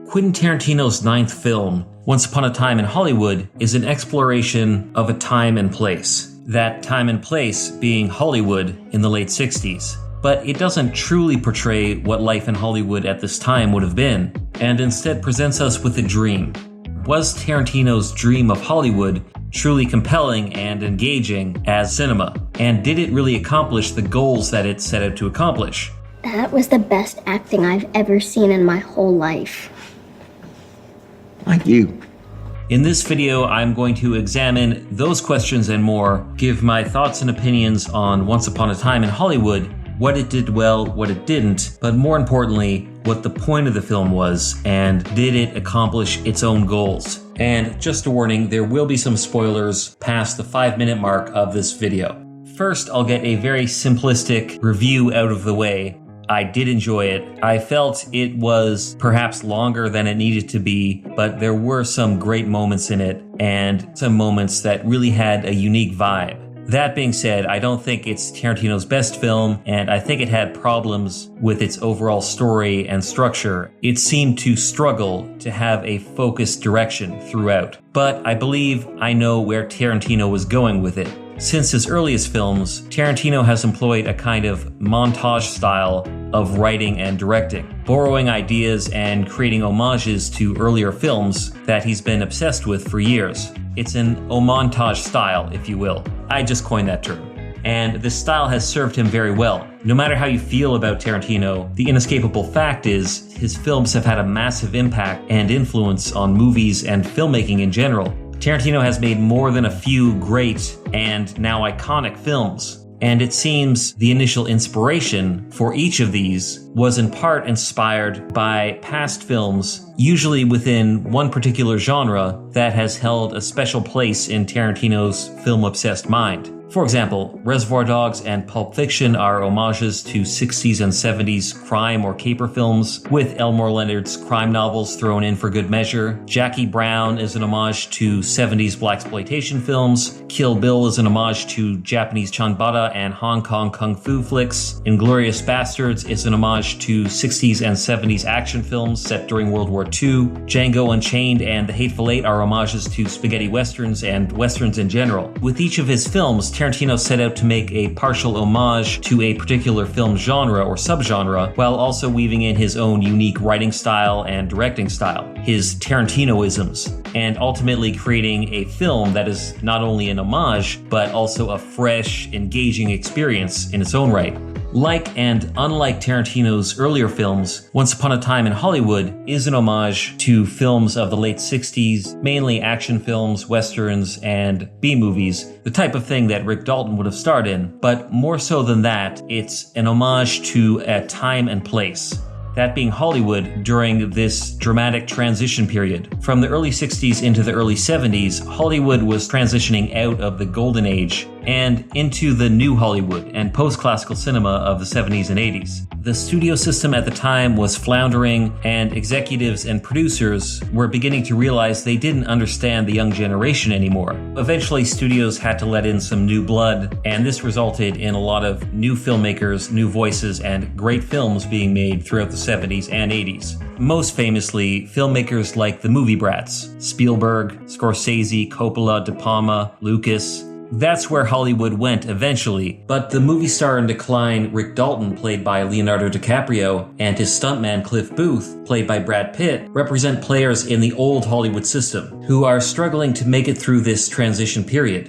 Quinten Tarantino's ninth film, Once Upon a Time in Hollywood, is an exploration of a time and place. That time and place being Hollywood in the late 60s. But it doesn't truly portray what life in Hollywood at this time would have been, and instead presents us with a dream. Was Tarantino's dream of Hollywood truly compelling and engaging as cinema? And did it really accomplish the goals that it set out to accomplish? That was the best acting I've ever seen in my whole life. Like you. In this video, I'm going to examine those questions and more, give my thoughts and opinions on Once Upon a Time in Hollywood, what it did well, what it didn't, but more importantly, what the point of the film was, and did it accomplish its own goals. And just a warning, there will be some spoilers past the 5-minute mark of this video. First, I'll get a very simplistic review out of the way. I did enjoy it. I felt it was perhaps longer than it needed to be, but there were some great moments in it and some moments that really had a unique vibe. That being said, I don't think it's Tarantino's best film, and I think it had problems with its overall story and structure. It seemed to struggle to have a focused direction throughout. But I believe I know where Tarantino was going with it. Since his earliest films, Tarantino has employed a kind of montage style of writing and directing, borrowing ideas and creating homages to earlier films that he's been obsessed with for years. It's an montage style, if you will. I just coined that term. And this style has served him very well. No matter how you feel about Tarantino, the inescapable fact is his films have had a massive impact and influence on movies and filmmaking in general. Tarantino has made more than a few great and now iconic films, and it seems the initial inspiration for each of these was in part inspired by past films, usually within one particular genre that has held a special place in Tarantino's film-obsessed mind. For example, Reservoir Dogs and Pulp Fiction are homages to 60s and 70s crime or caper films, with Elmore Leonard's crime novels thrown in for good measure. Jackie Brown is an homage to 70s blaxploitation films. Kill Bill is an homage to Japanese chanbara and Hong Kong kung fu flicks. Inglourious Bastards is an homage to 60s and 70s action films set during World War II. Django Unchained and The Hateful Eight are homages to spaghetti westerns and westerns in general. With each of his films, Tarantino set out to make a partial homage to a particular film genre or subgenre, while also weaving in his own unique writing style and directing style, his Tarantinoisms, and ultimately creating a film that is not only an homage, but also a fresh, engaging experience in its own right. Like and unlike Tarantino's earlier films, Once Upon a Time in Hollywood is an homage to films of the late 60s, mainly action films, westerns, and B-movies, the type of thing that Rick Dalton would have starred in. But more so than that, it's an homage to a time and place. That being Hollywood during this dramatic transition period. From the early 60s into the early 70s, Hollywood was transitioning out of the golden age and into the new Hollywood and post-classical cinema of the 70s and 80s. The studio system at the time was floundering, and executives and producers were beginning to realize they didn't understand the young generation anymore. Eventually, studios had to let in some new blood, and this resulted in a lot of new filmmakers, new voices, and great films being made throughout the 70s and 80s. Most famously, filmmakers like the movie brats, Spielberg, Scorsese, Coppola, De Palma, Lucas. That's where Hollywood went eventually, but the movie star in decline Rick Dalton, played by Leonardo DiCaprio, and his stuntman Cliff Booth, played by Brad Pitt, represent players in the old Hollywood system, who are struggling to make it through this transition period.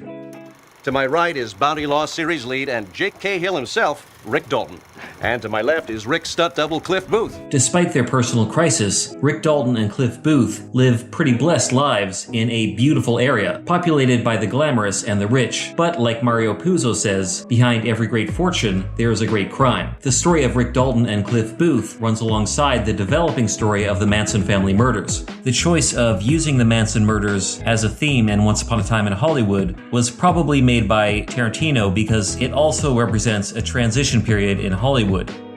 To my right is Bounty Law series lead and Jake Cahill himself, Rick Dalton. And to my left is Rick's stunt double, Cliff Booth. Despite their personal crisis, Rick Dalton and Cliff Booth live pretty blessed lives in a beautiful area, populated by the glamorous and the rich. But like Mario Puzo says, behind every great fortune, there is a great crime. The story of Rick Dalton and Cliff Booth runs alongside the developing story of the Manson family murders. The choice of using the Manson murders as a theme in Once Upon a Time in Hollywood was probably made by Tarantino because it also represents a transition period in Hollywood.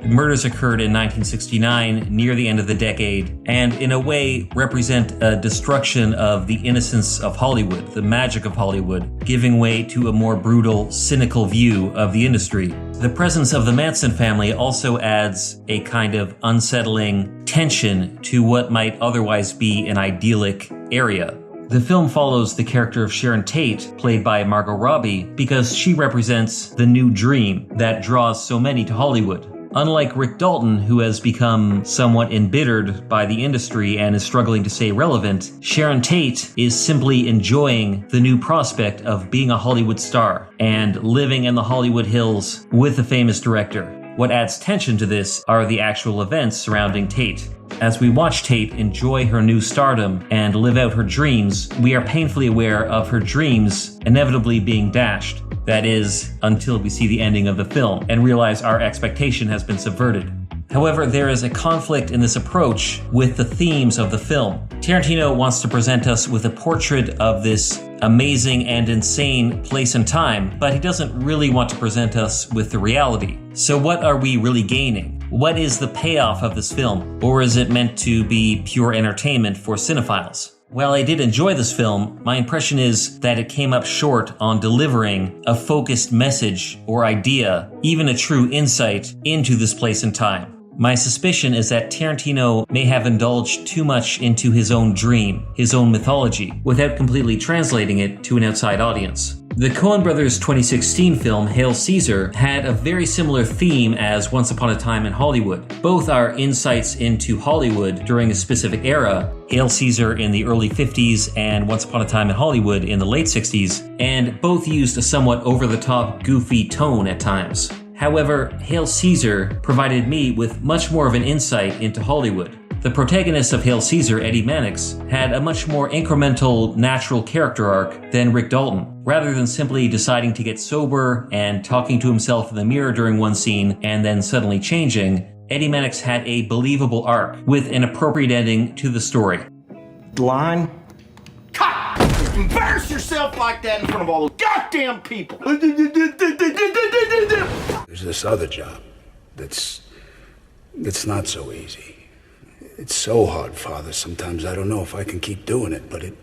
Murders occurred in 1969, near the end of the decade, and in a way represent a destruction of the innocence of Hollywood, the magic of Hollywood, giving way to a more brutal, cynical view of the industry. The presence of the Manson family also adds a kind of unsettling tension to what might otherwise be an idyllic area. The film follows the character of Sharon Tate, played by Margot Robbie, because she represents the new dream that draws so many to Hollywood. Unlike Rick Dalton, who has become somewhat embittered by the industry and is struggling to stay relevant, Sharon Tate is simply enjoying the new prospect of being a Hollywood star and living in the Hollywood Hills with a famous director. What adds tension to this are the actual events surrounding Tate. As we watch Tate enjoy her new stardom and live out her dreams, we are painfully aware of her dreams inevitably being dashed. That is, until we see the ending of the film and realize our expectation has been subverted. However, there is a conflict in this approach with the themes of the film. Tarantino wants to present us with a portrait of this amazing and insane place and time, but he doesn't really want to present us with the reality. So what are we really gaining? What is the payoff of this film? Or is it meant to be pure entertainment for cinephiles? While I did enjoy this film, my impression is that it came up short on delivering a focused message or idea, even a true insight into this place and time. My suspicion is that Tarantino may have indulged too much into his own dream, his own mythology, without completely translating it to an outside audience. The Coen brothers' 2016 film, Hail Caesar, had a very similar theme as Once Upon a Time in Hollywood. Both are insights into Hollywood during a specific era, Hail Caesar in the early 50s and Once Upon a Time in Hollywood in the late 60s, and both used a somewhat over-the-top, goofy tone at times. However, Hail Caesar provided me with much more of an insight into Hollywood. The protagonist of Hail Caesar, Eddie Mannix, had a much more incremental, natural character arc than Rick Dalton. Rather than simply deciding to get sober and talking to himself in the mirror during one scene and then suddenly changing, Eddie Mannix had a believable arc with an appropriate ending to the story. Line. Cut! Embarrass yourself like that in front of all those goddamn people! There's this other job that's not so easy. It's so hard, Father. Sometimes I don't know if I can keep doing it, but it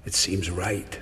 seems right.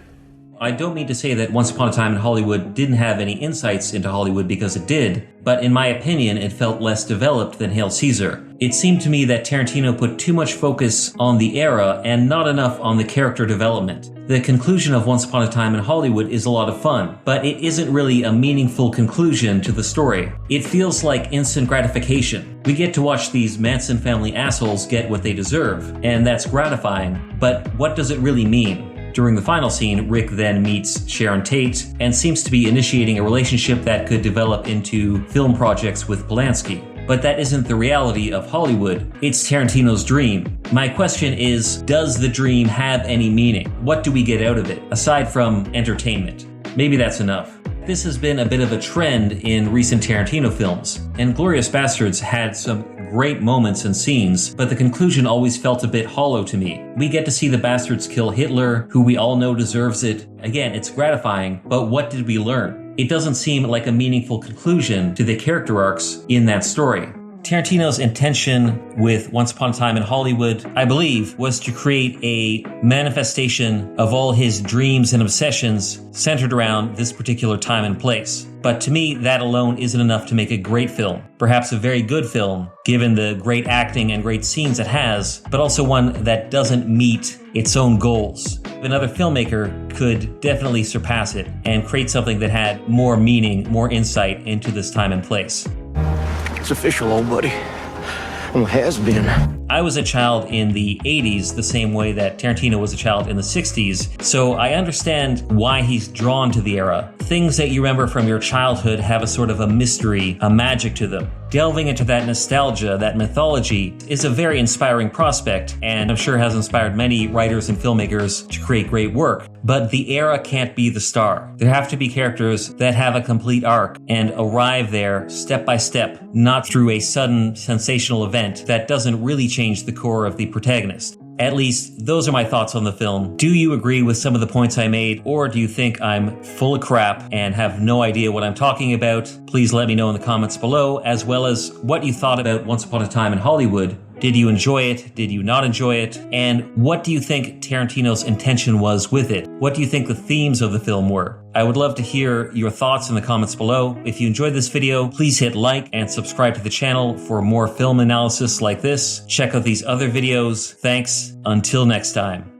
I don't mean to say that Once Upon a Time in Hollywood didn't have any insights into Hollywood, because it did, but in my opinion, it felt less developed than Hail Caesar. It seemed to me that Tarantino put too much focus on the era and not enough on the character development. The conclusion of Once Upon a Time in Hollywood is a lot of fun, but it isn't really a meaningful conclusion to the story. It feels like instant gratification. We get to watch these Manson family assholes get what they deserve, and that's gratifying, but what does it really mean? During the final scene, Rick then meets Sharon Tate and seems to be initiating a relationship that could develop into film projects with Polanski. But that isn't the reality of Hollywood. It's Tarantino's dream. My question is, does the dream have any meaning? What do we get out of it, aside from entertainment? Maybe that's enough. This has been a bit of a trend in recent Tarantino films. Inglourious Basterds had some great moments and scenes, but the conclusion always felt a bit hollow to me. We get to see the bastards kill Hitler, who we all know deserves it. Again, it's gratifying, but what did we learn? It doesn't seem like a meaningful conclusion to the character arcs in that story. Tarantino's intention with Once Upon a Time in Hollywood, I believe, was to create a manifestation of all his dreams and obsessions centered around this particular time and place. But to me, that alone isn't enough to make a great film. Perhaps a very good film, given the great acting and great scenes it has, but also one that doesn't meet its own goals. Another filmmaker could definitely surpass it and create something that had more meaning, more insight into this time and place. It's official, old buddy. Well, it has been. I was a child in the 80s, the same way that Tarantino was a child in the 60s, so I understand why he's drawn to the era. Things that you remember from your childhood have a sort of a mystery, a magic to them. Delving into that nostalgia, that mythology, is a very inspiring prospect, and I'm sure has inspired many writers and filmmakers to create great work. But the era can't be the star. There have to be characters that have a complete arc and arrive there step by step, not through a sudden sensational event that doesn't really change the core of the protagonist. At least, those are my thoughts on the film. Do you agree with some of the points I made, or do you think I'm full of crap and have no idea what I'm talking about? Please let me know in the comments below, as well as what you thought about Once Upon a Time in Hollywood. Did you enjoy it? Did you not enjoy it? And what do you think Tarantino's intention was with it? What do you think the themes of the film were? I would love to hear your thoughts in the comments below. If you enjoyed this video, please hit like and subscribe to the channel for more film analysis like this. Check out these other videos. Thanks. Until next time.